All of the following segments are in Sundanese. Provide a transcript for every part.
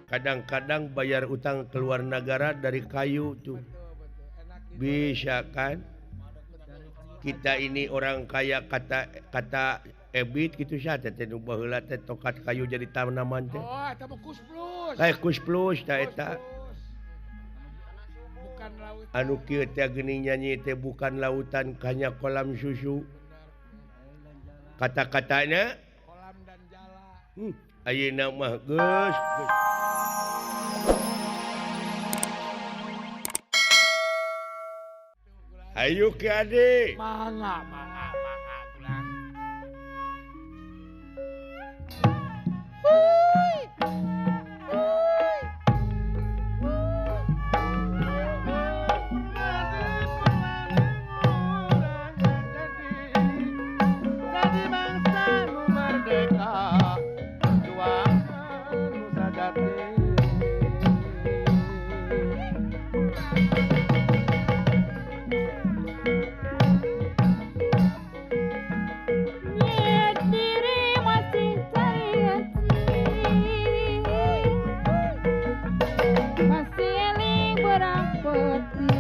kadang-kadang bayar utang keluar negara dari kayu tuh bisa kan kita ini orang kaya kata ebit gitu saja baheula teh tokat kayu jadi tanaman teh Oh, eta mah Kus Plus. kus plus tah Kus eta Plus. Bukan lautan. anu kieu teh geuning nyanyi teh bukan lautan hanya kolam susu kata-katanya Kolam dan jala. ayeuna mah geus ayo ke ade Mangga gulang. Jadi bangsa nu merdeka, berjuang nusa jati. Nyet diri masih cari hati, masih eling berang peti,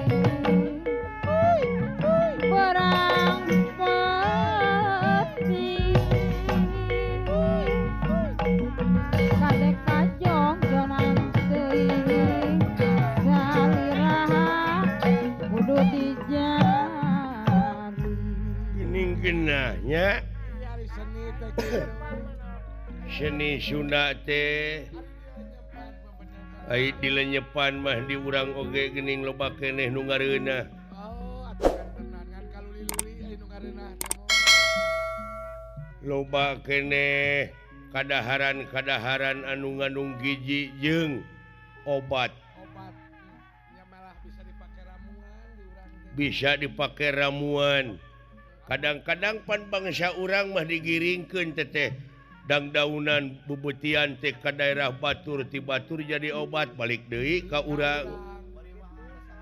berang peti. Kadek kacong jonang teuing, saliraha kudu dijadi. geuning geunahnya Ini hari seni teh kieu. seni Sunda teh ai dilenyepan mah di urang oge geuning loba keneh nu ngareunah Oh, atuh tenan kan kalau lili anu ngareunah teh. loba keneh kadaharan anu ngandung giji jeung obat Obat nya malah bisa dipakai ramuan di urang teh. bisa dipakai ramuan kadang-kadang pan bangsa urang mah digiringkeun teteh dangdaunan bubutian teh ka daerah batur ti batur jadi obat balik deui ka urang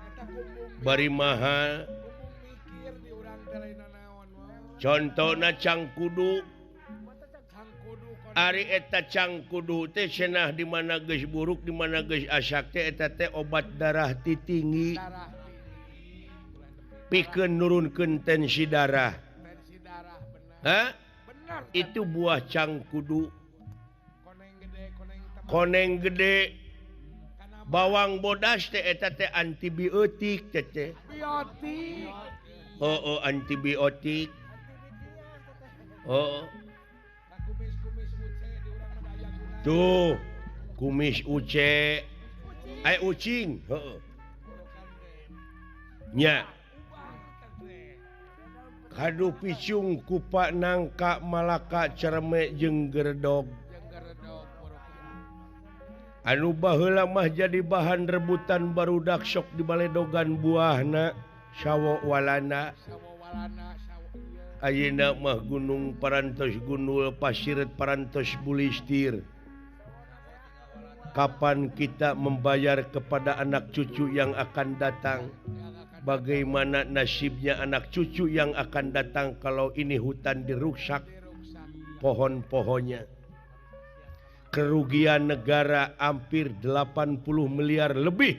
Eta kumpung bari mahal mikir di urang teh lain naon wae. contohna cangkudu Cangkudu kon ari eta cangkudu teh cenah di mana geus buruk di mana geus asak teh eta teh obat darah ti tinggi darah tinggi. pikeun nurunkeun tensi darah Tensi darah benar. ha Benar. itu buah cangkudu Koneng gede, koneng tebal. koneng gede Kana bawang bodas teh eta teh antibiotik teh biotik. oh antibiotik oh Nah, kumis-kumis uce di urang mah aya guna. tuh kumis uce ai ucing heeh nya kadu picung kupa nangka malaka cerme jeung gerdog Jeung geredog borokan. anu baheula mah jadi bahan rebutan barudak sok di baledogan buahna sawo walana Sawalana sawo ieu. ayeuna mah gunung parantos gunul pasiret parantos bulistir kapan kita membayar kepada anak cucu yang akan datang bagaimana nasibnya anak cucu yang akan datang kalau ini hutan dirusak Diruksak. pohon-pohonnya kerugian negara hampir 80 miliar lebih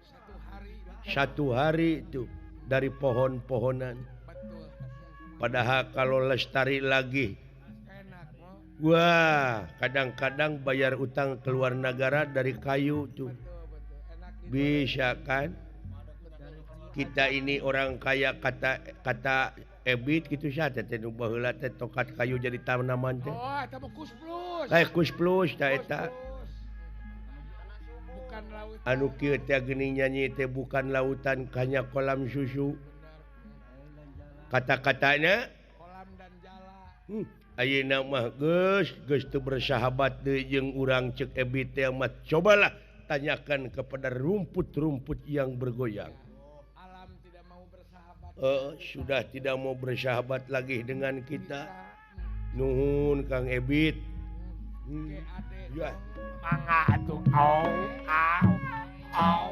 Satu hari satu hari itu dari pohon-pohonan betul. padahal kalau lestari lagi Enak mau. wah kadang-kadang bayar utang keluar negara dari kayu tuh Betul. Enak gitu. bisa kan kita ini orang kaya kata ebit gitu saja teh nu baheula teh tokat kayu jadi tanaman teh Oh, eta mah Kus Plus. kus plus tah Kus eta Plus. Bukan lautan. anu kieu teh geuning nyanyi teh bukan lautan hanya kolam susu kata-katanya Kolam dan jala. ayeuna mah geus teu bersahabat deui jeung urang ceuk ebit teh mah cobalah tanyakan kepada rumput-rumput yang bergoyang Alam tidak mau bersahabat. sudah tidak mau bersahabat lagi dengan kita Bisa. nuhun Kang Ebit Oke, ade. ya Mangga atuh. Au, au.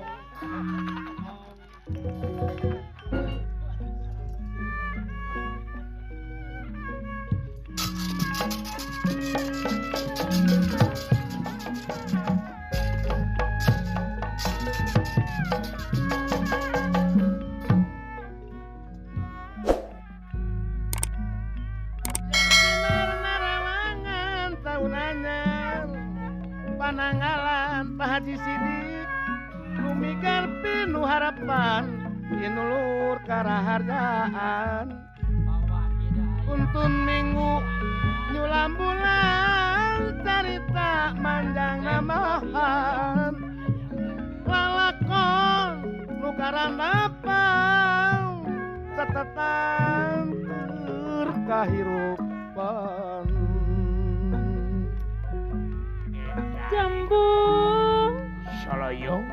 pananggalan Pak Haji Sidik lumigar pinuh harapan tinulur karahargaan untun minggu nyulam bulan carita manjang namahan lalakon nukaran apang catatan terkahirupan Jambu Soloyong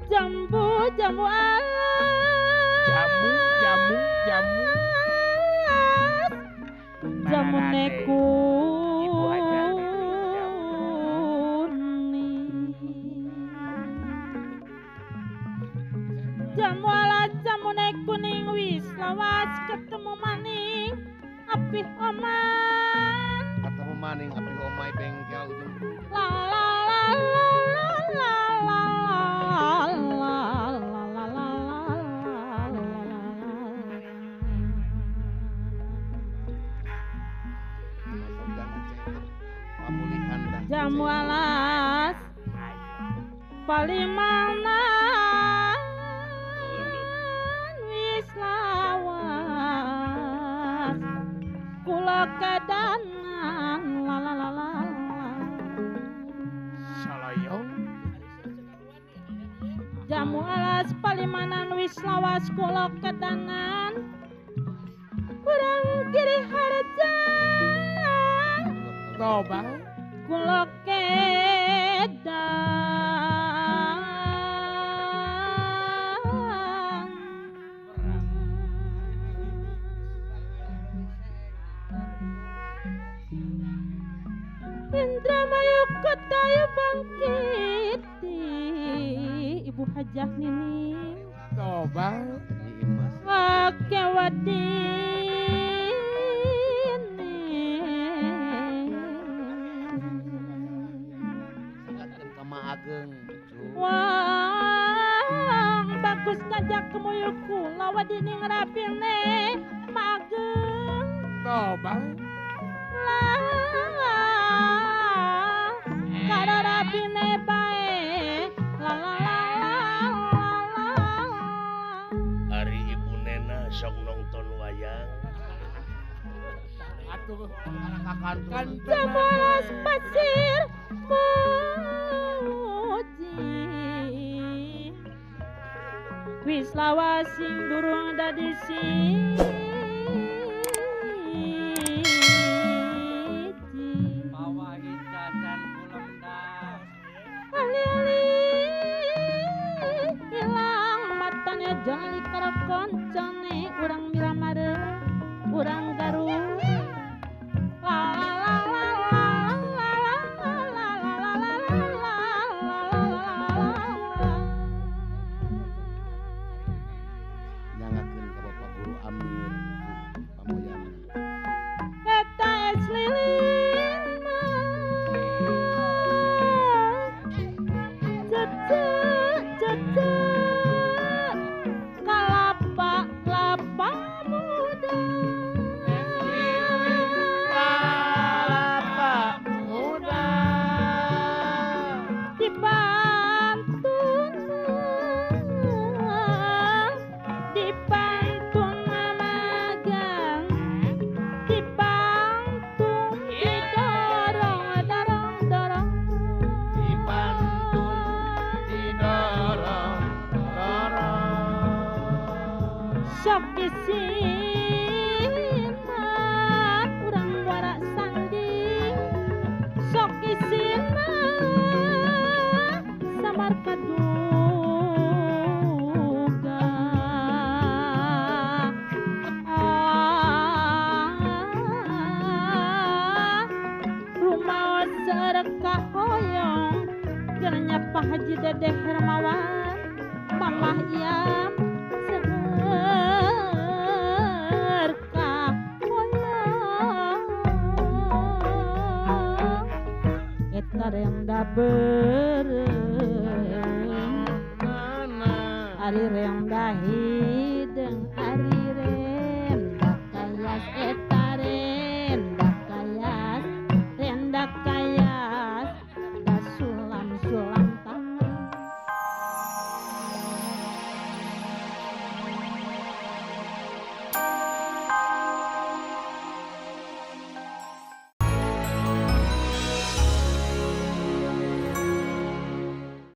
Jambu alas jamu Jamu nekuni Jamu alas jamu kuning wis lawas ketemu maning api omah ketemu maning api omai bengkel ujung la la la la la pamulihan dah jamu alas palimana wis lawas kula kedanan la la la la Soloyong jamu alas palimanan wis lawas kula kedanan kurang kiri harja toba kula kedan Indramayu Kotayu bangkiti Ibu Hajah Nining toba Ake kama ageng wah bagus ngajak kemuyuku lawadini ngerapine mageng toba kada rapine bae Ari ibu Nena sok nonton wayang atuh kakantuan Jamalas pasir muji wis lawas sing durung dadi siji pawahitan kulemdas ali-ali ilang matanya jali karo koncone urang miramare urang garu nyangakeun ka Bapak Guru Amir pamoyana eta es lilin cece kalapa lapa muda kalapa muda dipantun magang dipantun didorong dipantun didorong sok isinan urang warak sanding sok isinan samar kaduga rumah serka hoyong gernya Pak Haji Dede Hermawan mamah iam serka hoyong eta renda bereng ari renda hideng ari renda kayas eta